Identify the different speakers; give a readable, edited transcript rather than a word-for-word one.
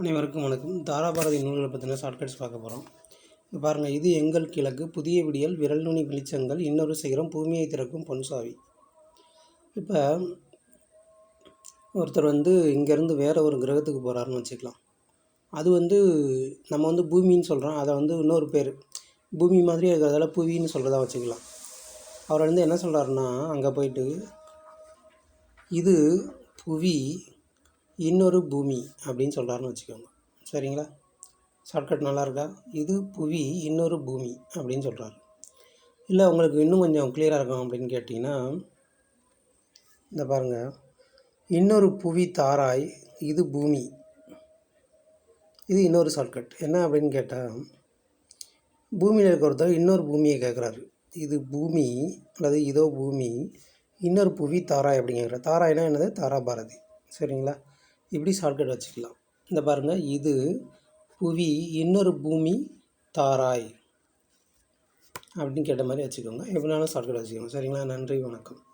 Speaker 1: அனைவருக்கும் வணக்கம். தாராபாரதி நூல்களை பற்றின ஷார்ட்கட்ஸ் பார்க்க போகிறோம். இப்போ பாருங்கள், இது எங்கள் கிழக்கு, புதிய விடியல், விரல் நுனி வெளிச்சங்கள், இன்னொரு சிகரம், பூமியை திறக்கும் பொன்சாவி. இப்போ ஒருத்தர் இங்கேருந்து வேறு ஒரு கிரகத்துக்கு போகிறாருன்னு வச்சுக்கலாம். அது நம்ம பூமின்னு சொல்கிறோம். அதை இன்னொரு பேர் பூமி மாதிரி இருக்கிறதால புவின்னு சொல்கிறதா வச்சுக்கலாம். அவர் என்ன சொல்கிறாருன்னா, அங்கே போயிட்டு இது புவி இன்னொரு பூமி அப்படின்னு சொல்கிறாருன்னு வச்சுக்கோங்க. சரிங்களா? ஷார்ட்கட் நல்லா இருக்கா? இது புவி இன்னொரு பூமி அப்படின்னு சொல்கிறாரு. இல்லை உங்களுக்கு இன்னும் கொஞ்சம் கிளியராக இருக்கும் அப்படின்னு கேட்டிங்கன்னா, இந்த பாருங்கள், இன்னொரு புவி தாராய், இது பூமி. இது இன்னொரு ஷார்ட்கட். என்ன அப்படின்னு கேட்டால், பூமியில் இருக்க ஒருத்தர் இன்னொரு பூமியை கேட்குறாரு. இது பூமி அல்லது இதோ பூமி, இன்னொரு புவி தாராய் அப்படின்னு கேட்குறாரு. தாராய்னா என்னது? தாராபாரதி. சரிங்களா? இப்படி ஷார்ட்கட் வச்சுக்கலாம். இந்த பாருங்கள், இது புவி இன்னொரு பூமி தாராய் அப்படின்னு கேட்ட மாதிரி வச்சுக்கோங்க. எப்படினாலும் ஷார்ட்கட் வச்சுக்கோங்க. சரிங்களா? நன்றி, வணக்கம்.